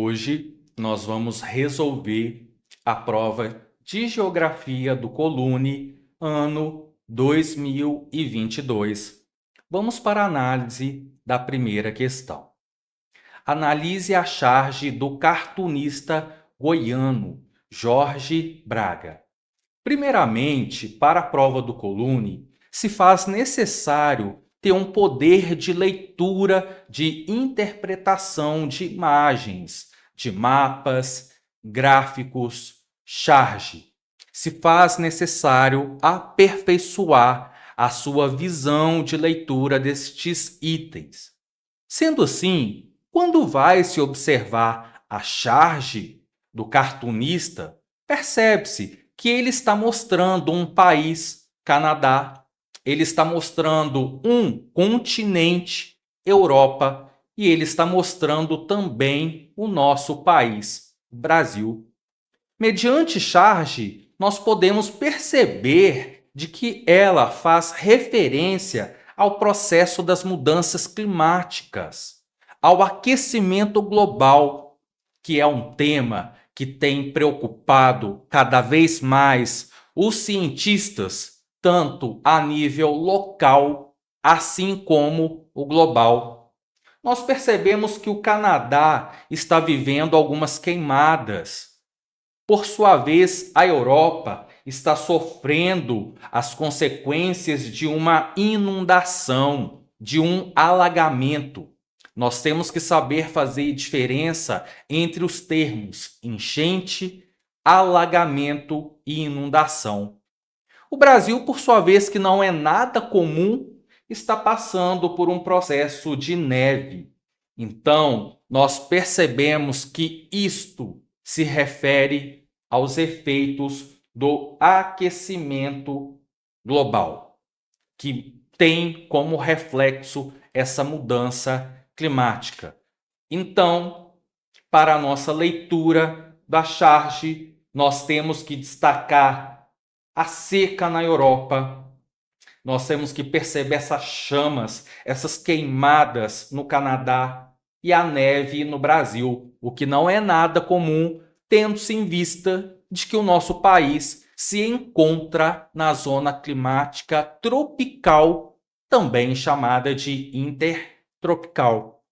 Hoje nós vamos resolver a prova de Geografia do Colune, ano 2022. Vamos para a análise da primeira questão. Analise a charge do cartunista goiano Jorge Braga. Primeiramente, para a prova do Colune, se faz necessário ter um poder de leitura, de interpretação de imagens, de mapas, gráficos, charge. Se faz necessário aperfeiçoar a sua visão de leitura destes itens. Sendo assim, quando vai se observar a charge do cartunista, percebe-se que ele está mostrando um país, Canadá, ele está mostrando um continente, Europa, e ele está mostrando também o nosso país, Brasil. Mediante charge, nós podemos perceber de que ela faz referência ao processo das mudanças climáticas, ao aquecimento global, que é um tema que tem preocupado cada vez mais os cientistas, tanto a nível local, assim como o global. Nós percebemos que o Canadá está vivendo algumas queimadas. Por sua vez, a Europa está sofrendo as consequências de uma inundação, de um alagamento. Nós temos que saber fazer diferença entre os termos enchente, alagamento e inundação. O Brasil, por sua vez, que não é nada comum, está passando por um processo de neve. Então, nós percebemos que isto se refere aos efeitos do aquecimento global, que tem como reflexo essa mudança climática. Então, para a nossa leitura da charge, nós temos que destacar a seca na Europa. Nós temos que perceber essas chamas, essas queimadas no Canadá e a neve no Brasil, o que não é nada comum, tendo-se em vista de que o nosso país se encontra na zona climática tropical, também chamada de intertropical.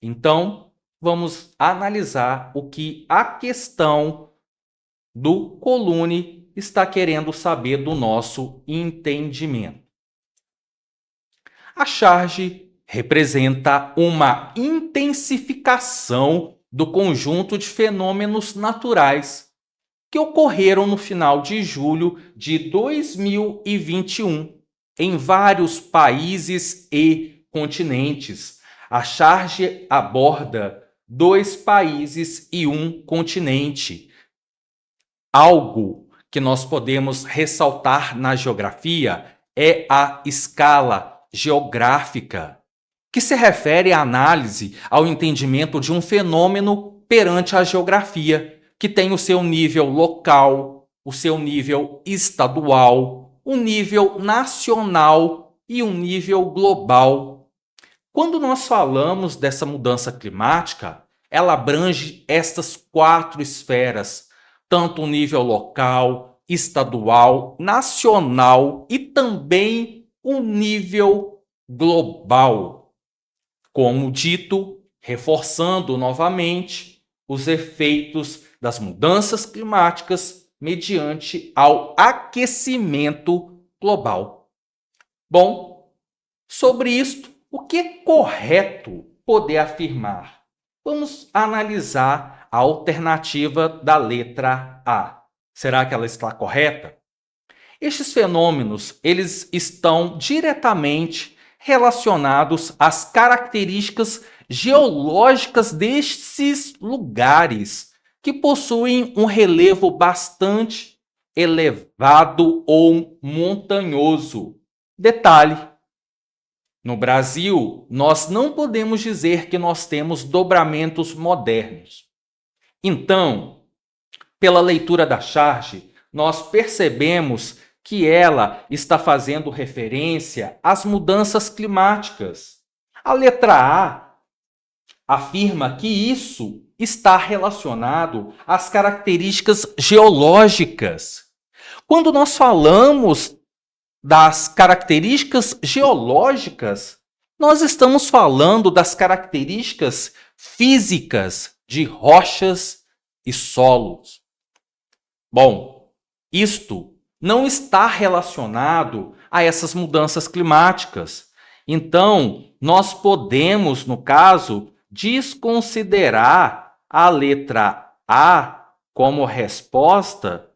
Então, vamos analisar o que a questão do Colune está querendo saber do nosso entendimento. A charge representa uma intensificação do conjunto de fenômenos naturais que ocorreram no final de julho de 2021 em vários países e continentes. A charge aborda 2 países e um continente. Algo que nós podemos ressaltar na geografia é a escala geográfica, que se refere à análise, ao entendimento de um fenômeno perante a geografia, que tem o seu nível local, o seu nível estadual, o nível nacional e um nível global. Quando nós falamos dessa mudança climática, ela abrange estas 4 esferas, tanto o nível local, estadual, nacional e também o nível global. Como dito, reforçando novamente os efeitos das mudanças climáticas mediante ao aquecimento global. Bom, sobre isto, o que é correto poder afirmar? Vamos analisar a alternativa da letra A. Será que ela está correta? Estes fenômenos, eles estão diretamente relacionados às características geológicas destes lugares, que possuem um relevo bastante elevado ou montanhoso. Detalhe: no Brasil, nós não podemos dizer que nós temos dobramentos modernos. Então, pela leitura da charge, nós percebemos que ela está fazendo referência às mudanças climáticas. A letra A afirma que isso está relacionado às características geológicas. Quando nós falamos das características geológicas, nós estamos falando das características físicas de rochas e solos. Bom, isto não está relacionado a essas mudanças climáticas. Então, nós podemos, no caso, desconsiderar a letra A como resposta,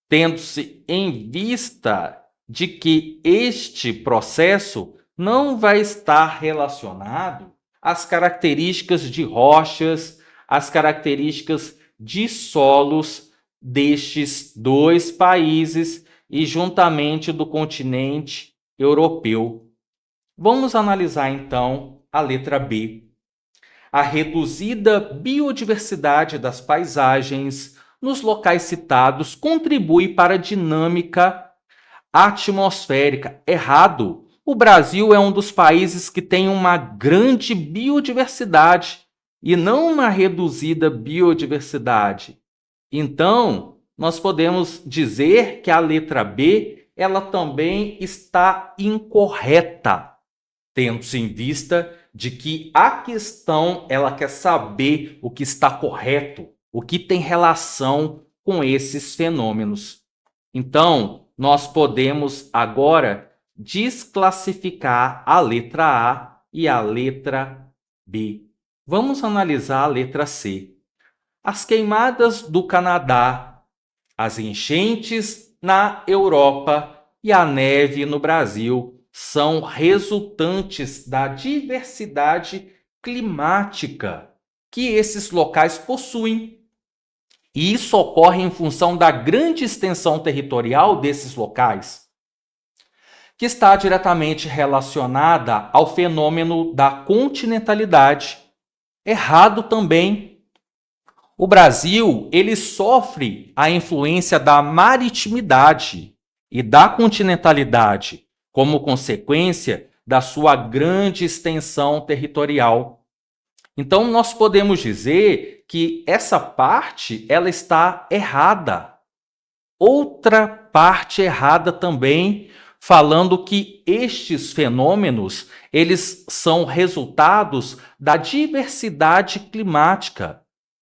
tendo-se em vista de que este processo não vai estar relacionado às características de rochas, às características de solos destes dois países e juntamente do continente europeu. Vamos analisar então a letra B. A reduzida biodiversidade das paisagens nos locais citados contribui para a dinâmica atmosférica. Errado. O Brasil é um dos países que tem uma grande biodiversidade e não uma reduzida biodiversidade. Então, nós podemos dizer que a letra B, ela também está incorreta, tendo-se em vista de que a questão, ela quer saber o que está correto, o que tem relação com esses fenômenos. Então, nós podemos agora desclassificar a letra A e a letra B. Vamos analisar a letra C. As queimadas do Canadá, as enchentes na Europa e a neve no Brasil são resultantes da diversidade climática que esses locais possuem. E isso ocorre em função da grande extensão territorial desses locais, que está diretamente relacionada ao fenômeno da continentalidade. Errado também. O Brasil, ele sofre a influência da maritimidade e da continentalidade, como consequência da sua grande extensão territorial. Então, nós podemos dizer que essa parte, ela está errada. Outra parte errada também, falando que estes fenômenos, eles são resultados da diversidade climática.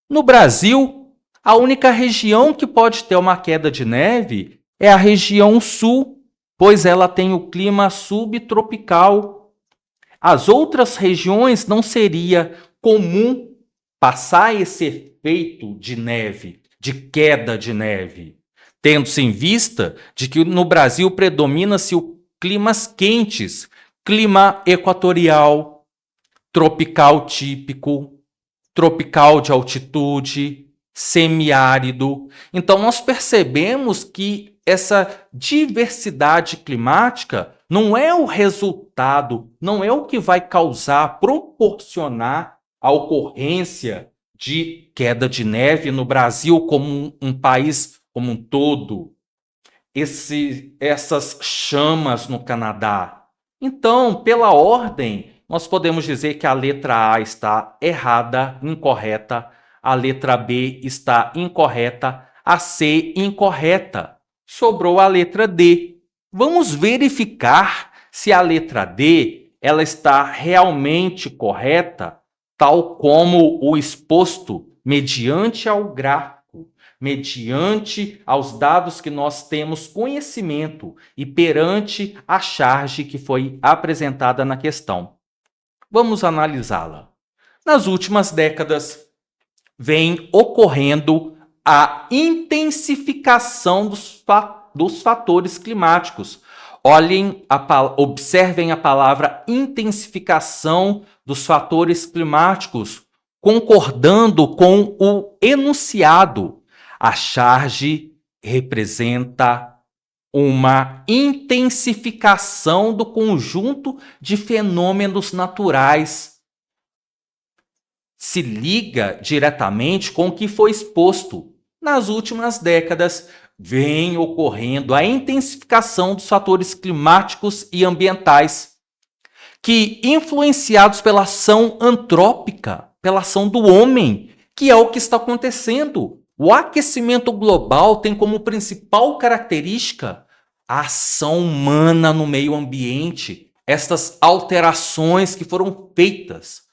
No Brasil, a única região que pode ter uma queda de neve é a região sul, pois ela tem o clima subtropical. As outras regiões não seria comum passar esse efeito de neve, de queda de neve, tendo-se em vista de que no Brasil predomina-se o climas quentes, clima equatorial, tropical típico, tropical de altitude, semiárido. Então, nós percebemos que essa diversidade climática não é o resultado, não é o que vai causar, proporcionar a ocorrência de queda de neve no Brasil como um país como um todo, essas chamas no Canadá. Então, pela ordem, nós podemos dizer que a letra A está errada, incorreta, a letra B está incorreta, a C incorreta. Sobrou a letra D. Vamos verificar se a letra D ela está realmente correta, tal como o exposto mediante ao gráfico, mediante aos dados que nós temos conhecimento e perante a charge que foi apresentada na questão. Vamos analisá-la. Nas últimas décadas, vem ocorrendo a intensificação dos fatores climáticos. Observem a palavra intensificação dos fatores climáticos, concordando com o enunciado. A charge representa uma intensificação do conjunto de fenômenos naturais. Se liga diretamente com o que foi exposto. Nas últimas décadas, vem ocorrendo a intensificação dos fatores climáticos e ambientais, que, influenciados pela ação antrópica, pela ação do homem, que é o que está acontecendo. O aquecimento global tem como principal característica a ação humana no meio ambiente, estas alterações que foram feitas.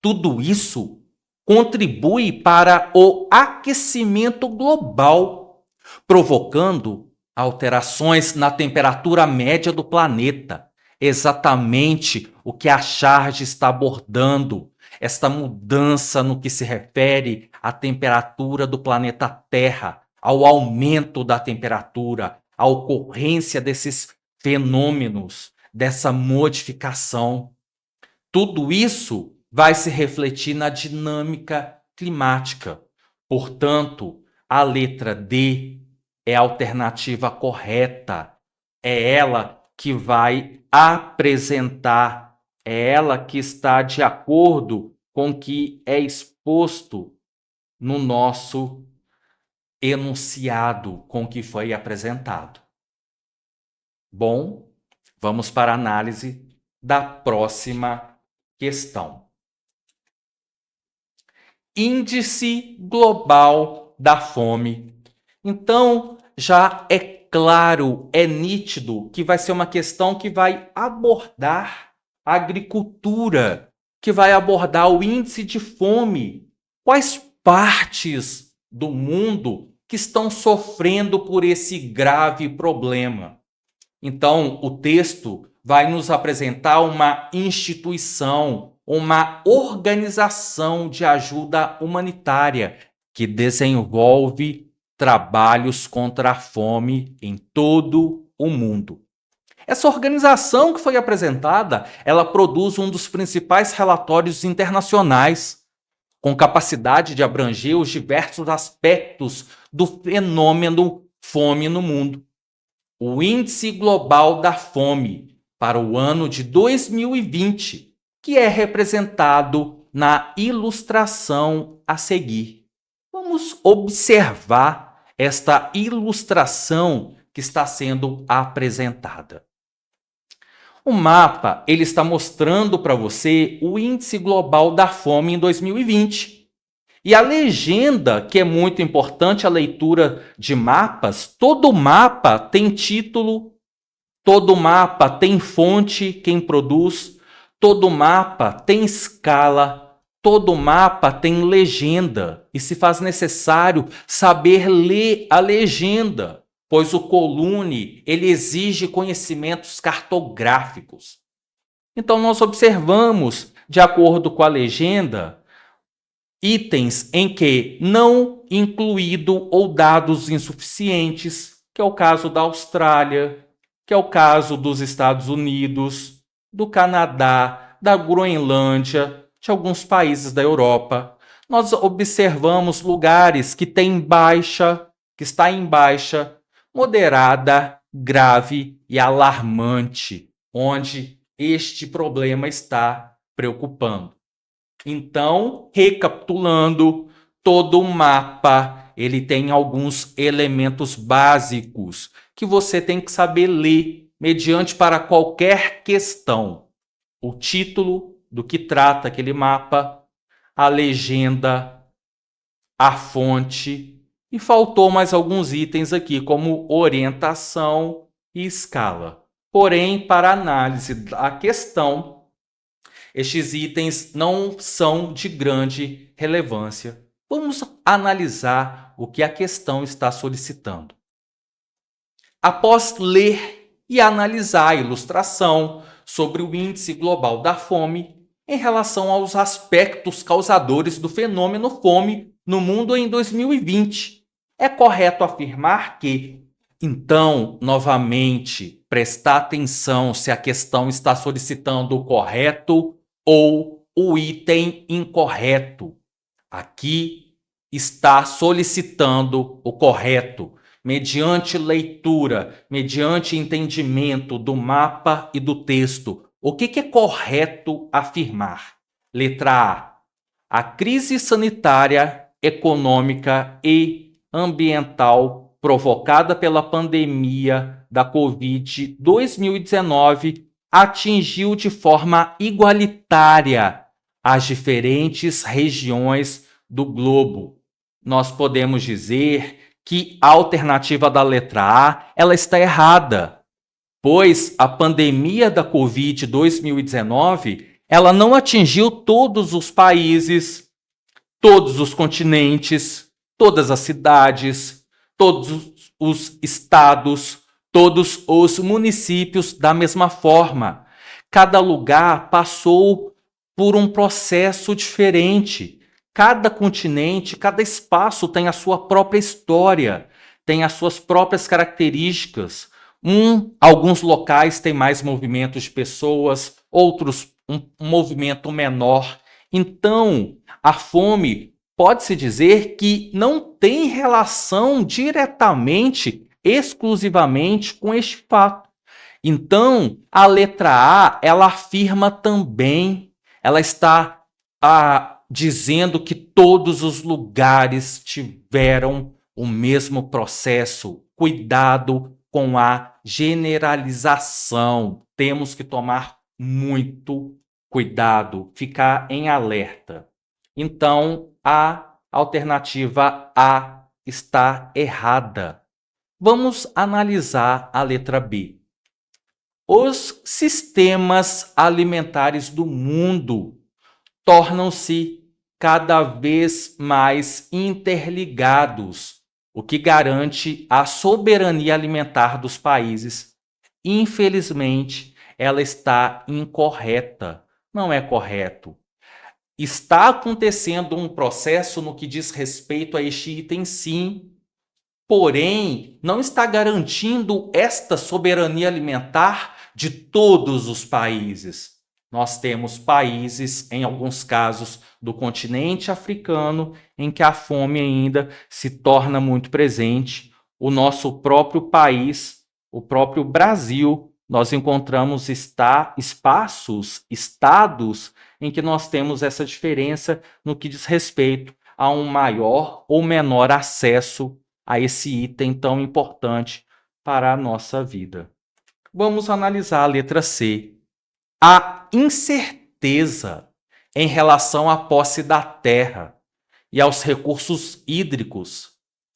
Tudo isso contribui para o aquecimento global, provocando alterações na temperatura média do planeta. Exatamente o que a charge está abordando, esta mudança no que se refere à temperatura do planeta Terra, ao aumento da temperatura, à ocorrência desses fenômenos, dessa modificação. Tudo isso vai se refletir na dinâmica climática. Portanto, a letra D é a alternativa correta. É ela que vai apresentar, é ela que está de acordo com o que é exposto no nosso enunciado, com o que foi apresentado. Bom, vamos para a análise da próxima questão. Índice global da fome. Então, já é claro, é nítido que vai ser uma questão que vai abordar a agricultura, que vai abordar o índice de fome. Quais partes do mundo que estão sofrendo por esse grave problema? Então, o texto vai nos apresentar uma instituição, uma organização de ajuda humanitária que desenvolve trabalhos contra a fome em todo o mundo. Essa organização que foi apresentada, ela produz um dos principais relatórios internacionais, com capacidade de abranger os diversos aspectos do fenômeno fome no mundo. O Índice Global da Fome para o ano de 2020, que é representado na ilustração a seguir. Vamos observar esta ilustração que está sendo apresentada. O mapa ele está mostrando para você o Índice Global da Fome em 2020. E a legenda, que é muito importante, a leitura de mapas, todo mapa tem título, todo mapa tem fonte, quem produz, todo mapa tem escala, todo mapa tem legenda. E se faz necessário saber ler a legenda, pois o Colune ele exige conhecimentos cartográficos. Então nós observamos, de acordo com a legenda, itens em que não incluído ou dados insuficientes, que é o caso da Austrália, que é o caso dos Estados Unidos, do Canadá, da Groenlândia, de alguns países da Europa. Nós observamos lugares que têm baixa, que está em baixa, moderada, grave e alarmante, onde este problema está preocupando. Então, recapitulando, todo o mapa ele tem alguns elementos básicos que você tem que saber ler mediante para qualquer questão. O título do que trata aquele mapa, a legenda, a fonte e faltou mais alguns itens aqui como orientação e escala. Porém, para análise da questão, estes itens não são de grande relevância. Vamos analisar o que a questão está solicitando. Após ler e analisar a ilustração sobre o Índice Global da Fome em relação aos aspectos causadores do fenômeno fome no mundo em 2020, é correto afirmar que, então, novamente, prestar atenção se a questão está solicitando o correto ou o item incorreto. Aqui está solicitando o correto, mediante leitura, mediante entendimento do mapa e do texto. O que é correto afirmar? Letra A. A crise sanitária, econômica e ambiental provocada pela pandemia da Covid-2019 atingiu de forma igualitária as diferentes regiões do globo. Nós podemos dizer que a alternativa da letra A, ela está errada, pois a pandemia da Covid 2019, ela não atingiu todos os países, todos os continentes, todas as cidades, todos os estados, todos os municípios da mesma forma. Cada lugar passou por um processo diferente. Cada continente, cada espaço tem a sua própria história, tem as suas próprias características. Alguns locais têm mais movimentos de pessoas, outros um movimento menor. Então, a fome pode-se dizer que não tem relação diretamente, exclusivamente com este fato. Então, a letra A, ela afirma também, ela está dizendo que todos os lugares tiveram o mesmo processo. Cuidado com a generalização. Temos que tomar muito cuidado, ficar em alerta. Então, a alternativa A está errada. Vamos analisar a letra B. Os sistemas alimentares do mundo tornam-se cada vez mais interligados, o que garante a soberania alimentar dos países. Infelizmente, ela está incorreta. Não é correto. Está acontecendo um processo no que diz respeito a este item, sim, porém, não está garantindo esta soberania alimentar de todos os países. Nós temos países, em alguns casos, do continente africano, em que a fome ainda se torna muito presente. O nosso próprio país, o próprio Brasil, nós encontramos espaços, estados, em que nós temos essa diferença no que diz respeito a um maior ou menor acesso a esse item tão importante para a nossa vida. Vamos analisar a letra C. A incerteza em relação à posse da terra e aos recursos hídricos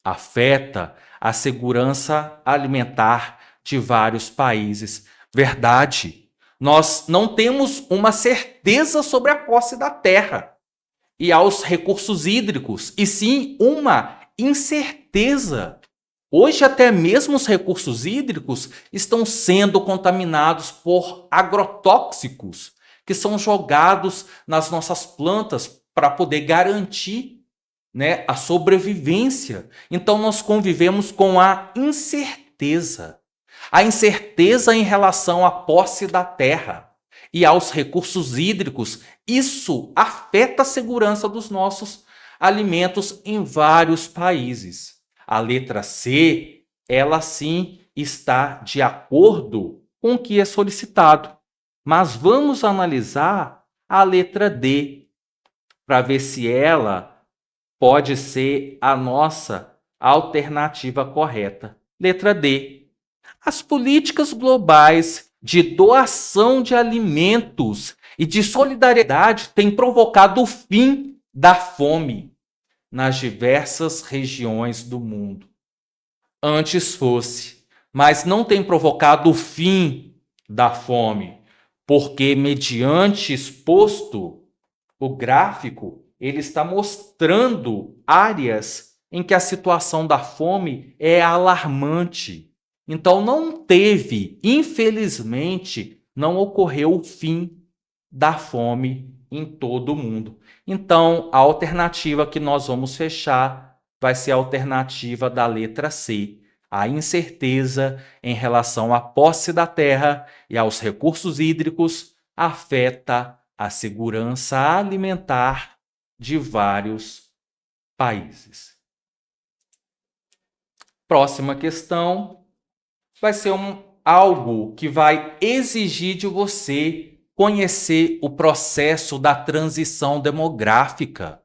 afeta a segurança alimentar de vários países. Verdade, nós não temos uma certeza sobre a posse da terra e aos recursos hídricos, e sim uma incerteza. Hoje, até mesmo os recursos hídricos estão sendo contaminados por agrotóxicos que são jogados nas nossas plantas para poder garantir, né, a sobrevivência. Então, nós convivemos com a incerteza. A incerteza em relação à posse da terra e aos recursos hídricos. Isso afeta a segurança dos nossos alimentos em vários países. A letra C, ela sim está de acordo com o que é solicitado. Mas vamos analisar a letra D, para ver se ela pode ser a nossa alternativa correta. Letra D. As políticas globais de doação de alimentos e de solidariedade têm provocado o fim da fome nas diversas regiões do mundo. Antes fosse, mas não tem provocado o fim da fome, porque mediante exposto o gráfico, ele está mostrando áreas em que a situação da fome é alarmante. Então não teve, infelizmente, não ocorreu o fim da fome em todo o mundo. Então, a alternativa que nós vamos fechar vai ser a alternativa da letra C. A incerteza em relação à posse da terra e aos recursos hídricos afeta a segurança alimentar de vários países. Próxima questão vai ser algo que vai exigir de você conhecer o processo da transição demográfica.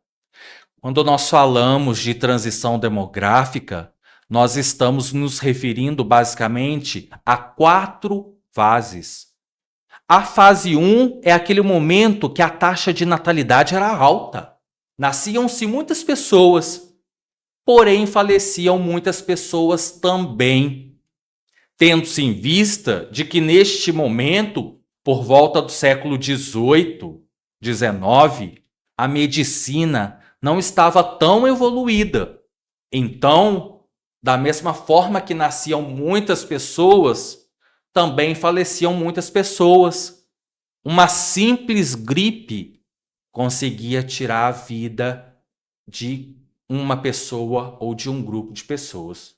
Quando nós falamos de transição demográfica, nós estamos nos referindo basicamente a 4 fases. A fase 1 é aquele momento que a taxa de natalidade era alta. Nasciam-se muitas pessoas, porém faleciam muitas pessoas também, tendo-se em vista de que neste momento, por volta do século XVIII, XIX, a medicina não estava tão evoluída. Então, da mesma forma que nasciam muitas pessoas, também faleciam muitas pessoas. Uma simples gripe conseguia tirar a vida de uma pessoa ou de um grupo de pessoas.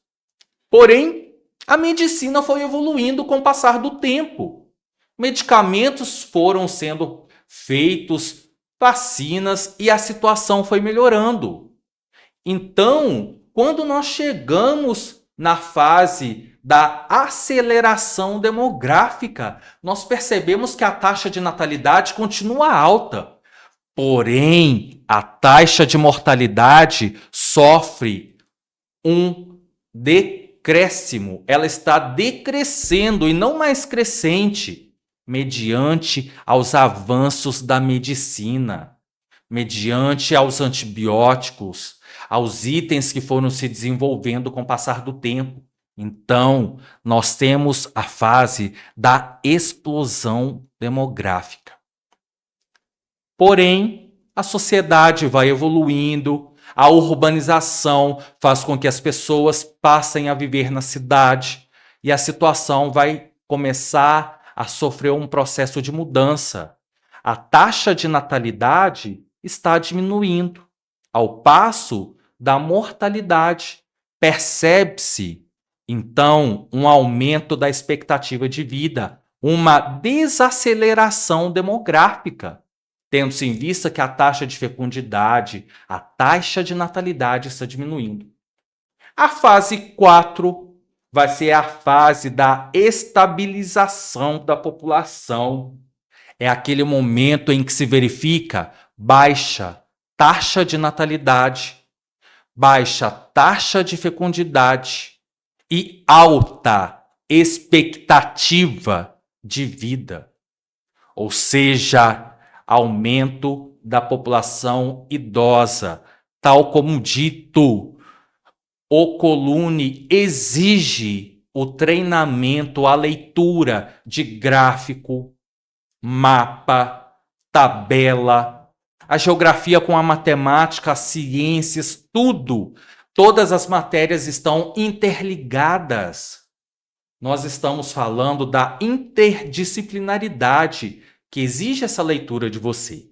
Porém, a medicina foi evoluindo com o passar do tempo. Medicamentos foram sendo feitos, vacinas e a situação foi melhorando. Então, quando nós chegamos na fase da aceleração demográfica, nós percebemos que a taxa de natalidade continua alta. Porém, a taxa de mortalidade sofre um decréscimo. Ela está decrescendo e não mais crescente, mediante aos avanços da medicina, mediante aos antibióticos, aos itens que foram se desenvolvendo com o passar do tempo. Então, nós temos a fase da explosão demográfica. Porém, a sociedade vai evoluindo, a urbanização faz com que as pessoas passem a viver na cidade e a situação vai começar a sofrer um processo de mudança. A taxa de natalidade está diminuindo, ao passo da mortalidade. Percebe-se, então, um aumento da expectativa de vida, uma desaceleração demográfica, tendo-se em vista que a taxa de fecundidade, a taxa de natalidade está diminuindo. A fase 4 vai ser a fase da estabilização da população. É aquele momento em que se verifica baixa taxa de natalidade, baixa taxa de fecundidade e alta expectativa de vida. Ou seja, aumento da população idosa. Tal como dito, o Colune exige o treinamento, a leitura de gráfico, mapa, tabela, a geografia com a matemática, as ciências, tudo. Todas as matérias estão interligadas. Nós estamos falando da interdisciplinaridade que exige essa leitura de você.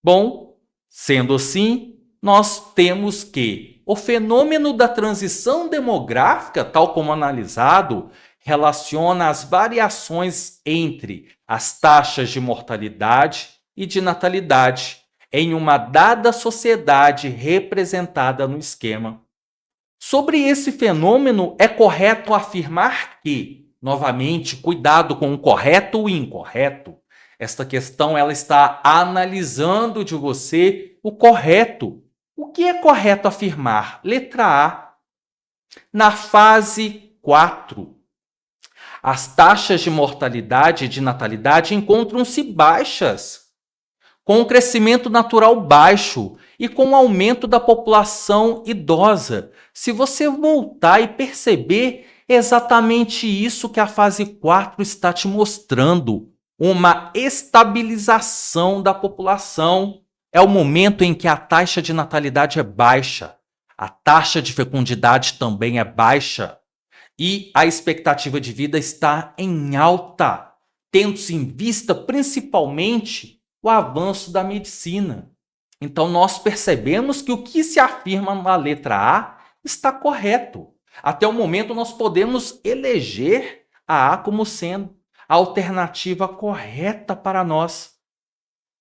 Bom, sendo assim, nós temos que o fenômeno da transição demográfica, tal como analisado, relaciona as variações entre as taxas de mortalidade e de natalidade em uma dada sociedade representada no esquema. Sobre esse fenômeno, é correto afirmar que, novamente, cuidado com o correto e incorreto. Esta questão ela está analisando de você o correto. O que é correto afirmar? Letra A. Na fase 4, as taxas de mortalidade e de natalidade encontram-se baixas, com um crescimento natural baixo e com o aumento da população idosa. Se você voltar e perceber, é exatamente isso que a fase 4 está te mostrando. Uma estabilização da população. É o momento em que a taxa de natalidade é baixa, a taxa de fecundidade também é baixa e a expectativa de vida está em alta, tendo-se em vista principalmente o avanço da medicina. Então, nós percebemos que o que se afirma na letra A está correto. Até o momento, nós podemos eleger a A como sendo a alternativa correta para nós.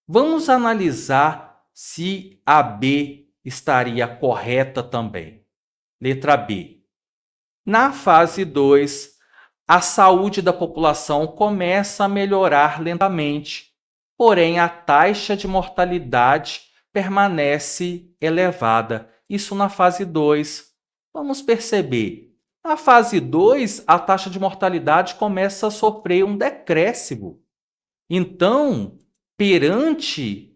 Vamos analisar se a B estaria correta também. Letra B. Na fase 2, a saúde da população começa a melhorar lentamente, porém a taxa de mortalidade permanece elevada. Isso na fase 2. Vamos perceber. Na fase 2, a taxa de mortalidade começa a sofrer um decréscimo. Então, perante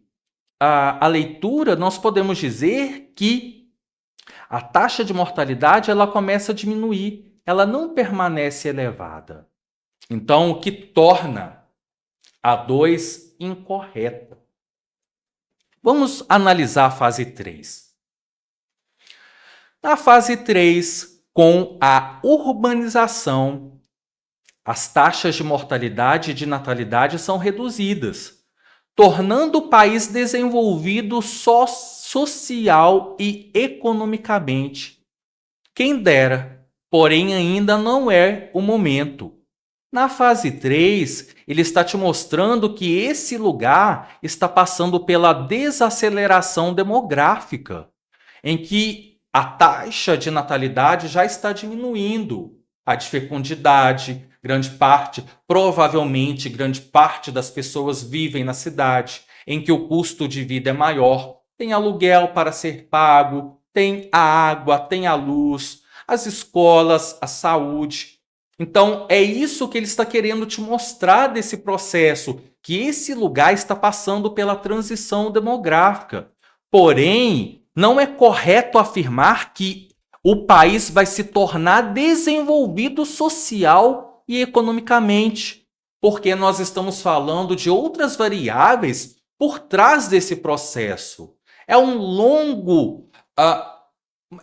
a leitura, nós podemos dizer que a taxa de mortalidade ela começa a diminuir, ela não permanece elevada. Então, o que torna a 2 incorreta. Vamos analisar a fase 3. Na fase 3, com a urbanização, as taxas de mortalidade e de natalidade são reduzidas, tornando o país desenvolvido social e economicamente. Quem dera, porém ainda não é o momento. Na fase 3, ele está te mostrando que esse lugar está passando pela desaceleração demográfica, em que a taxa de natalidade já está diminuindo, a de fecundidade, provavelmente grande parte das pessoas vivem na cidade, em que o custo de vida é maior, tem aluguel para ser pago, tem a água, tem a luz, as escolas, a saúde. Então, é isso que ele está querendo te mostrar desse processo, que esse lugar está passando pela transição demográfica. Porém, não é correto afirmar que o país vai se tornar desenvolvido social e economicamente, porque nós estamos falando de outras variáveis por trás desse processo. É um longo,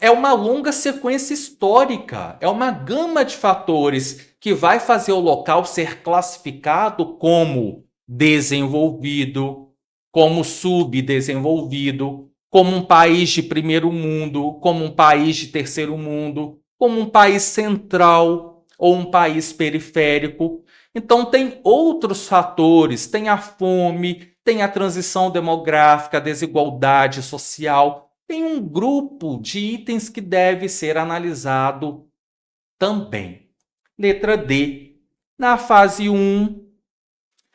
é uma longa sequência histórica, é uma gama de fatores que vai fazer o local ser classificado como desenvolvido, como subdesenvolvido, como um país de primeiro mundo, como um país de terceiro mundo, como um país central ou um país periférico. Então, tem outros fatores: tem a fome, tem a transição demográfica, a desigualdade social. Tem um grupo de itens que deve ser analisado também. Letra D. Na fase 1,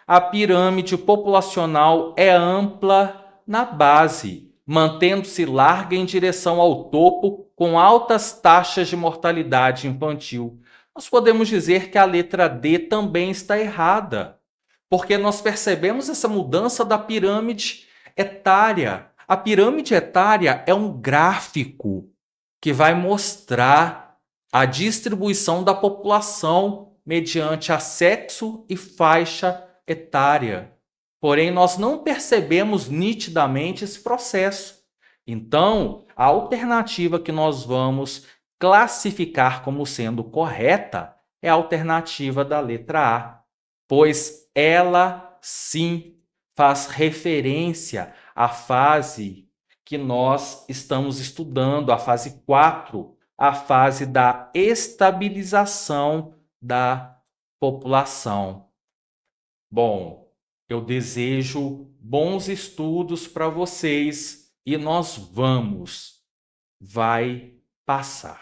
a pirâmide populacional é ampla na base, mantendo-se larga em direção ao topo, com altas taxas de mortalidade infantil. Nós podemos dizer que a letra D também está errada, porque nós percebemos essa mudança da pirâmide etária. A pirâmide etária é um gráfico que vai mostrar a distribuição da população mediante a sexo e faixa etária. Porém, nós não percebemos nitidamente esse processo. Então, a alternativa que nós vamos classificar como sendo correta é a alternativa da letra A, pois ela sim faz referência à fase que nós estamos estudando, a fase 4, a fase da estabilização da população. Bom, eu desejo bons estudos para vocês e nós vamos. Vai passar.